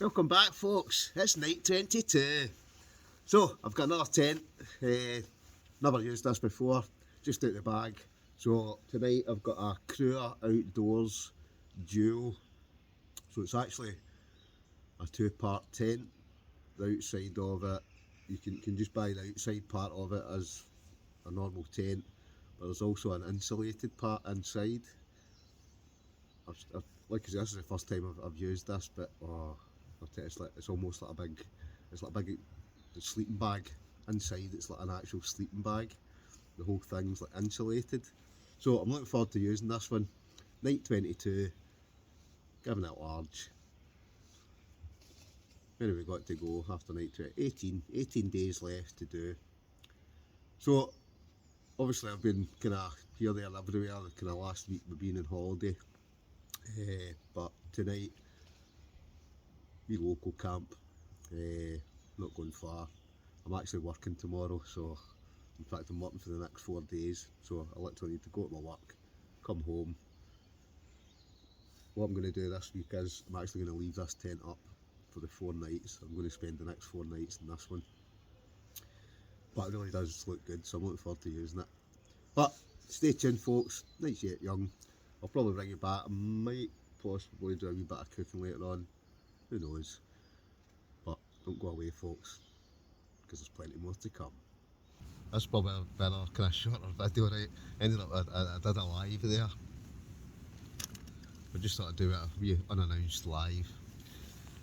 Welcome back, folks. It's night 22. So I've got another tent. Never used this before, just out the bag. So tonight I've got a Crua Outdoors dual. So it's actually a two-part tent. The outside of it, you can just buy the outside part of it as a normal tent, but there's also an insulated part inside. Like I said, this is the first time I've used this, but it's almost like a big sleeping bag inside. It's like an actual sleeping bag. The whole thing's like insulated. So I'm looking forward to using this one. Night 22, giving it large. Where have we got to go after night 20? 18 days left to do. So obviously I've been kind of here, there and everywhere. Kind of last week we've been on holiday. But tonight, we local camp, not going far. I'm actually working tomorrow, so in fact I'm working for the next 4 days, so I literally need to go to my work, come home. What I'm going to do this week is I'm actually going to leave this tent up for the 4 nights. I'm going to spend the next 4 nights in this one. But it really does look good, so I'm looking forward to using it. But stay tuned, folks. Night's yet young. I'll probably bring you back. I might possibly do a wee bit of cooking later on. Who knows? But don't go away, folks, because there's plenty more to come. That's probably a better kind of shorter video, right? Ended up I did a live there. I just thought I'd do it a wee unannounced live.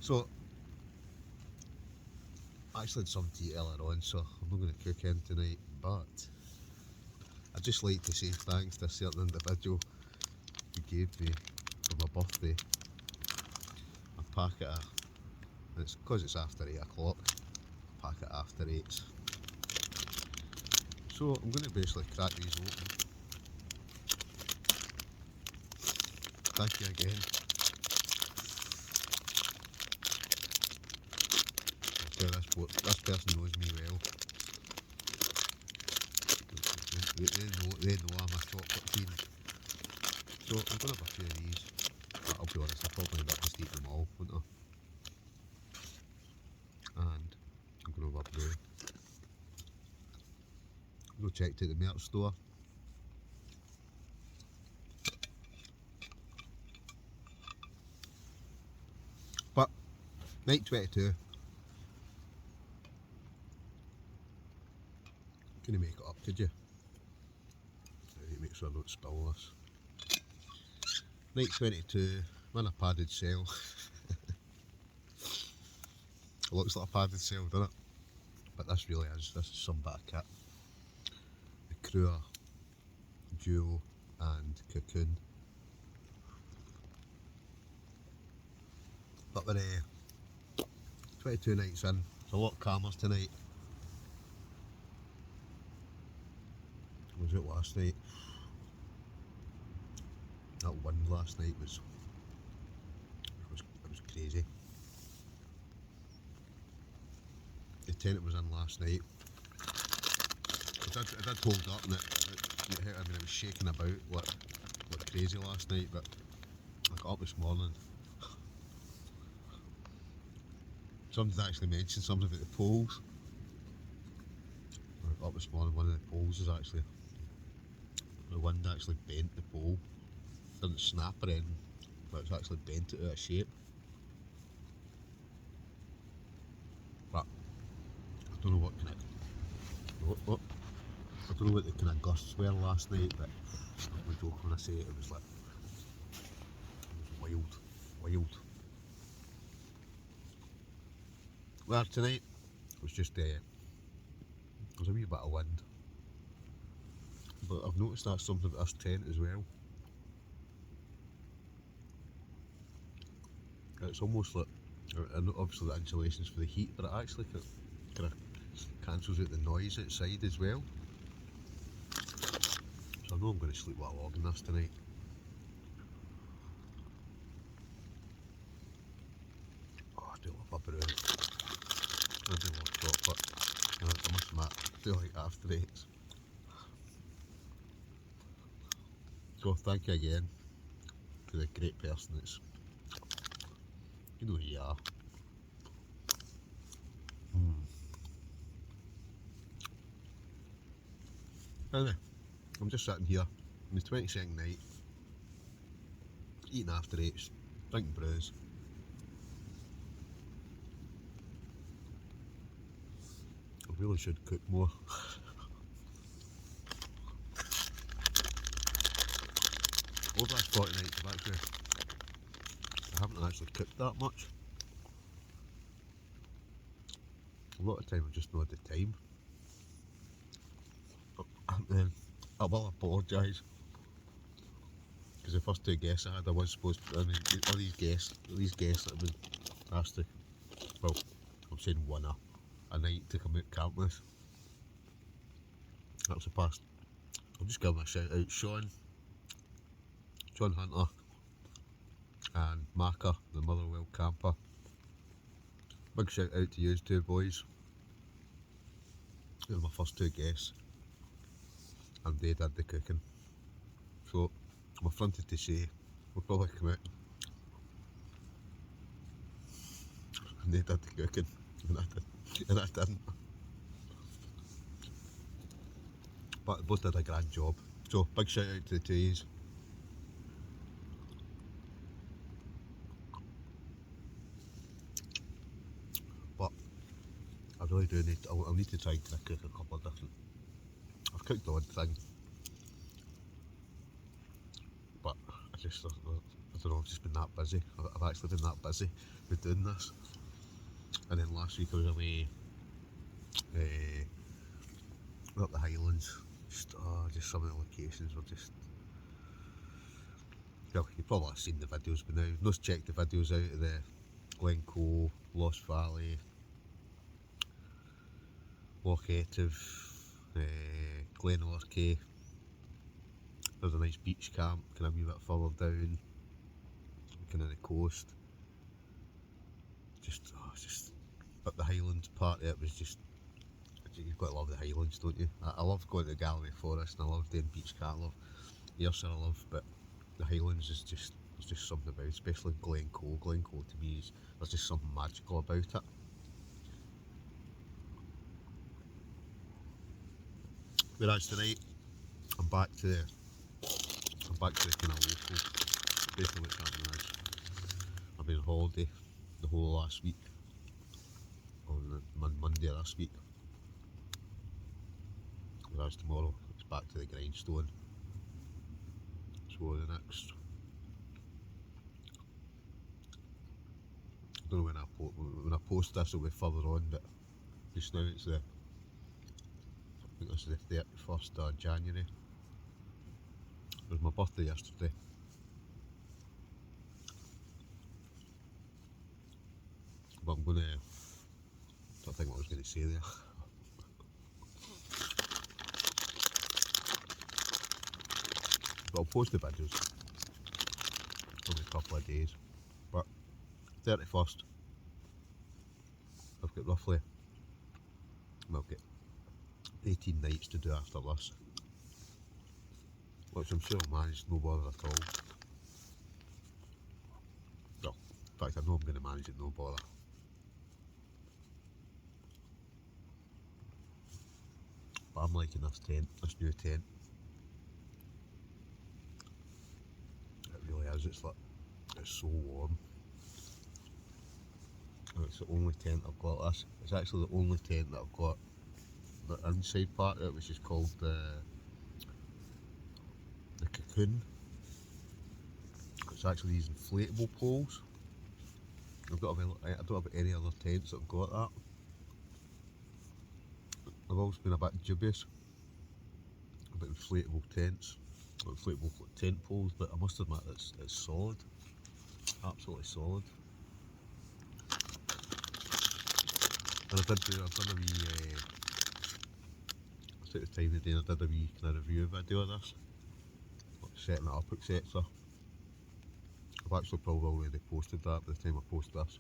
So I actually had some tea earlier on, so I'm not going to cook in tonight. But I'd just like to say thanks to a certain individual who gave me for my birthday a packet of, and it's because it's after 8 o'clock, a packet after 8s. So I'm going to basically crack these open. Thank you again. This person knows me well. They know I'm a chocolate fiend. So I'm going to have a few of these. But I'll be honest, I'll probably end up just eating them all, won't I? And I'm going to have a brew. Go check out the merch store. But night 22. Can you make it up, could you? Make sure I don't spill this. Night 22, I'm in a padded cell. It looks like a padded cell, doesn't it? But this really is, this is some bit of kit. The Crua dual and cocoon. But we're 22 nights in, it's a lot calmer tonight. Was it last night? That wind last night was crazy. The tent it was in last night, it did hold up, and it was shaking about like crazy last night. But I got up this morning. Somebody actually mentioned something about the poles. I got up this morning, one of the poles is actually, the wind actually bent the pole. Didn't snap or anything, but it's actually bent it out of shape. But I don't know what kind of, I don't know what the kind of gusts were last night, but I'm joking when I say it was like, it was wild. Well, tonight it was just there was a wee bit of wind, but I've noticed that's something about this tent as well. It's almost like, obviously the insulation's for the heat, but it actually kind of cancels out the noise outside as well. So I know I'm going to sleep like a log in this tonight. Oh, I do love a brew. I do love chocolate. I must admit, I do like after 8s. So thank you again to the great person that's, you know who you are. Anyway, I'm just sitting here on the 22nd night, eating after eights, drinking brews. I really should cook more. Over the last 40 nights I haven't actually cooked that much. A lot of the time I've just not had the time. And then I will apologise, because the first two guests I had, I was supposed to, all these guests that have been asked to, well, I'm saying one a night to come out camp with. That was the past. I'll just give them a shout out. John Hunter and Maka, the Motherwell camper. Big shout out to you two boys. They were my first two guests, and they did the cooking. So I'm affronted to say we'll probably come out and they did the cooking, and I didn't. But they both did a grand job. So big shout out to the two of yous. But I really do need, I'll need to try to cook a couple of different. I've cooked the odd thing, but I don't know, I've just been that busy. I've actually been that busy with doing this. And then last week I was away up the Highlands. Just some of the locations were just, well, you probably have seen the videos by now. Let's check the videos out of the Glencoe, Lost Valley, Loch Etive, Glen Orchy. There's a nice beach camp, kind of a wee bit further down, kind of the coast. Just, but the Highlands part of it was just, you've got to love the Highlands, don't you? I love going to the Galloway Forest, and I love doing beach camp. I love Ayrshire, I love, but the Highlands is just, there's just something about it, especially Glencoe. Glencoe to me is, there's just something magical about it. Whereas tonight, I'm back to the kind of local. Basically what's happening is, I've been on holiday the whole last week, on Monday of this week. Whereas tomorrow, it's back to the grindstone. So the next, I don't know when I post this, it'll be further on, but just now it's I think this is the 31st of January. It was my birthday yesterday. But I'm gonna, I don't think what I was going to say there. But I'll post the videos probably a couple of days. But 31st, I've got roughly, well, I've got 18 nights to do after this, which I'm sure I'll manage, no bother at all. Well, in fact I know I'm going to manage it, no bother. But I'm liking this tent, this new tent. It really is, it's so warm. And it's the only tent I've got this. It's actually the only tent that I've got the inside part of it, which is called the cocoon. It's actually these inflatable poles. I don't have any other tents that have got that. I've always been a bit dubious about inflatable tents, or inflatable tent poles, but I must admit it's solid, absolutely solid. And I've done a wee, I took the time today and I did a wee kind of review video of this, like setting it up, etc. I've actually probably already posted that by the time I post this,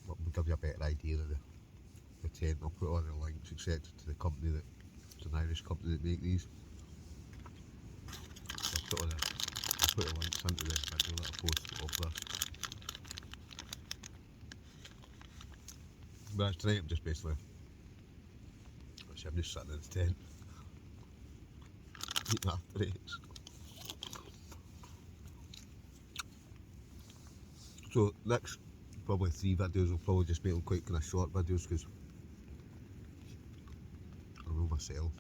but we'll give you a better idea of the tent. I'll put all the links etc. to the company that, it's an Irish company that make these. So I'll put the links into the video that I posted of this. But tonight I'm just basically, I'm just sitting in the tent. eating after eggs. So next probably 3 videos will probably just make them quite kind of short videos because I know myself.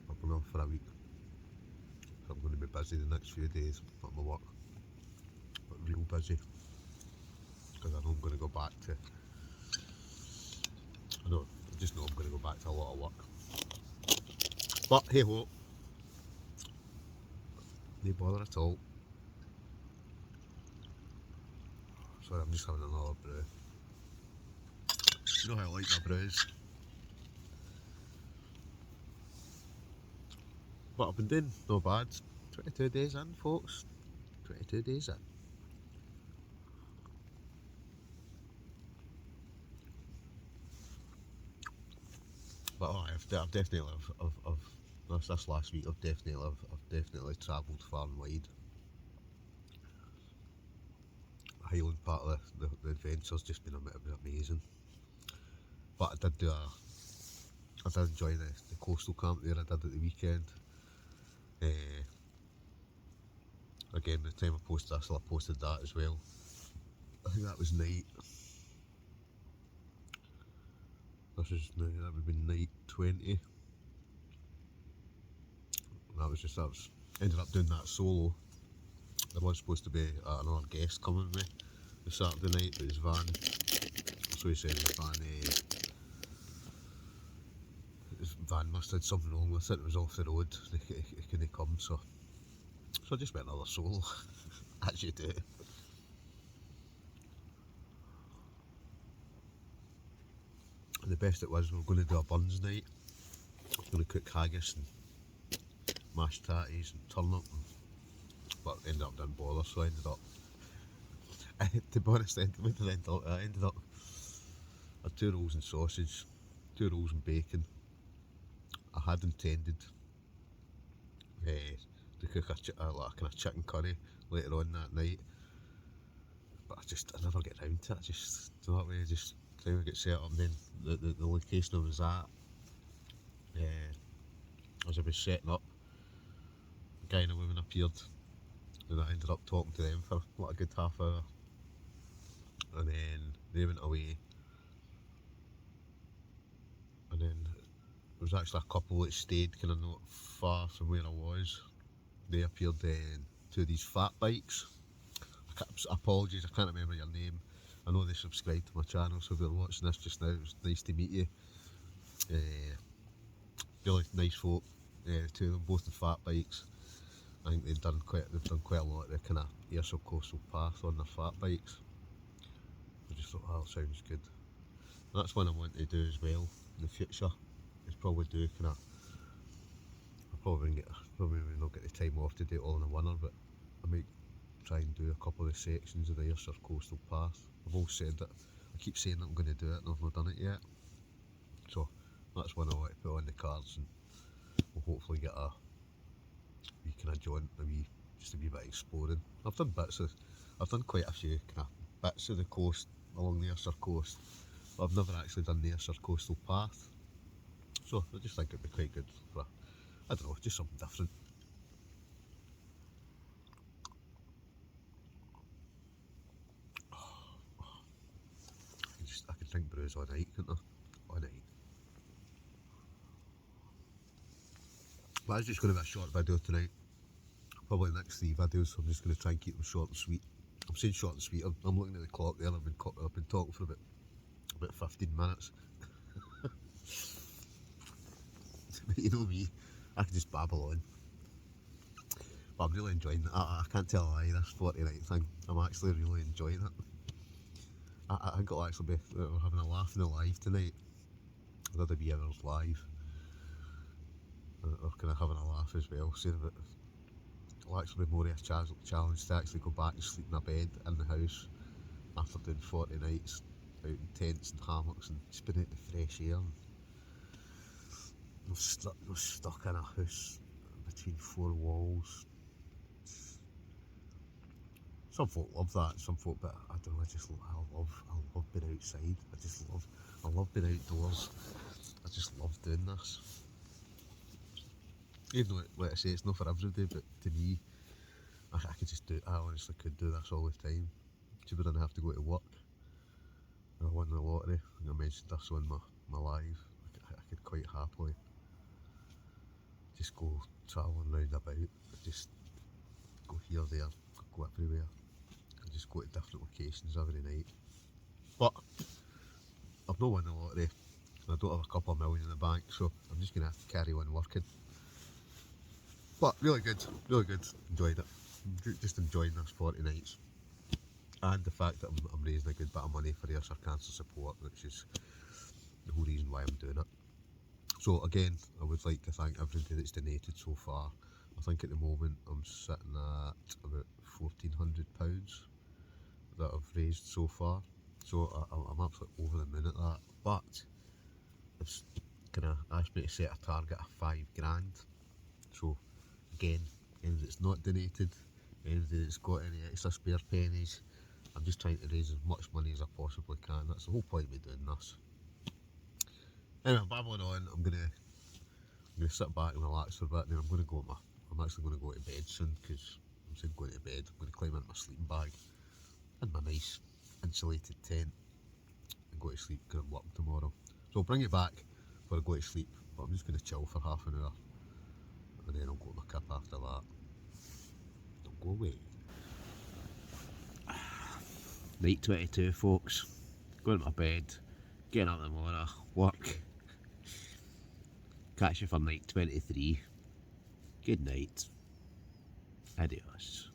I've been off for a week. So I'm going to be busy the next few days at my work. But real busy. Because I know I'm going to go back to... I just know I'm going to go back to a lot of work. But hey ho. No bother at all. Sorry, I'm just having another brew. You know how I like my brews. But I've been doing no bad. 22 days in, folks. 22 days in. But oh, I've definitely, this last week, I've definitely travelled far and wide. The Highland part of the adventure's just been amazing. But I did enjoy the coastal camp there I did at the weekend. Again, the time I posted this, I posted that as well. I think that was night. That would be night 20. And ended up doing that solo. There was supposed to be another guest coming with me the Saturday night, but his van, so he said his van must have had something wrong with it. It was off the road. He couldn't come, so I just went another solo, as you do. And the best it was, we were going to do a buns night. I was going to cook haggis and mashed tatties and turnip, but ended up didn't bother, so I ended up, to be honest, I ended up had 2 rolls and sausage, 2 rolls and bacon. I had intended to cook a kind of chicken curry later on that night, but I never get round to it. You know that way, just time I get set up, and then the location I was at, as I was setting up, a guy and a woman appeared, and I ended up talking to them for like a good half hour, and then they went away, and then there was actually a couple that stayed kind of not far from where I was. They appeared 2 of these fat bikes. Apologies, I can't remember your name. I know they subscribe to my channel, so if you're watching this just now, it was nice to meet you. Really nice folk. 2 of them, both the fat bikes. I think they've done quite a lot of the kind of Ayrshire coastal path on their fat bikes. I just thought, oh, that sounds good. And that's one I want to do as well in the future. Is probably do kind of. I probably not get the time off to do it all in a winter, but I might try and do a couple of the sections of the Ayrshire coastal path. I've always said that. I keep saying that I'm going to do it, and I've not done it yet. So that's one I want to put on the cards, and we'll hopefully get a wee kind of jaunt, just a wee bit of exploring. I've done quite a few kind of bits of the coast along the Ayrshire coast, but I've never actually done the Ayrshire coastal path. So I just think it'd be quite good for, I don't know, just something different. I can drink brews all night, couldn't I? All night. But it's just going to be a short video tonight. Probably the next 3 videos, I'm just going to try and keep them short and sweet. I'm saying short and sweet, I'm looking at the clock there, I've been talking for about 15 minutes. But you know me, I can just babble on. But I'm really enjoying it. I can't tell a lie, this 40 night thing. I'm actually really enjoying it. I think it'll actually be, we're having a laugh in the live tonight. I did a wee hours live. We're kind of having a laugh as well, saying about it'll actually be more of a challenge to actually go back and sleep in a bed in the house after doing 40 nights out in tents and hammocks and just being out in the fresh air. We're stuck in a house between 4 walls. Some folk love that, some folk, but I don't know, I love being outside. I love being outdoors. I just love doing this. Even though, like I say, it's not for everybody, but to me, I could just do. I honestly could do this all the time. So we didn't have to go to work. If I won the lottery, I think I mentioned this on my live. I could quite happily just go travelling round about, just go here, there, go everywhere, and just go to different locations every night. But I've not won the lottery, and I don't have a couple of million in the bank, so I'm just going to have to carry on working. But really good, enjoyed it. Just enjoying this 40 nights. And the fact that I'm raising a good bit of money for Ayrshire Cancer Support, which is the whole reason why I'm doing it. So again, I would like to thank everybody that's donated so far. I think at the moment I'm sitting at about £1,400 that I've raised so far. So I'm absolutely over the moon at that. But it's kind of asked me to set a target of £5,000. So again, anybody that's not donated, anybody that's got any extra spare pennies, I'm just trying to raise as much money as I possibly can. That's the whole point of me doing this. Anyway, babbling on, I'm gonna sit back and relax for a bit, and then I'm actually gonna go to bed soon, because I'm saying going to bed. I'm gonna climb into my sleeping bag in my nice insulated tent and go to sleep, because I'm working tomorrow. So I'll bring you back before I go to sleep, but I'm just gonna chill for half an hour, and then I'll go to my kip after that. Don't go away. Night 22, folks. Going to my bed, getting up in the morning, work. Catch you for night 23. Good night. Adios.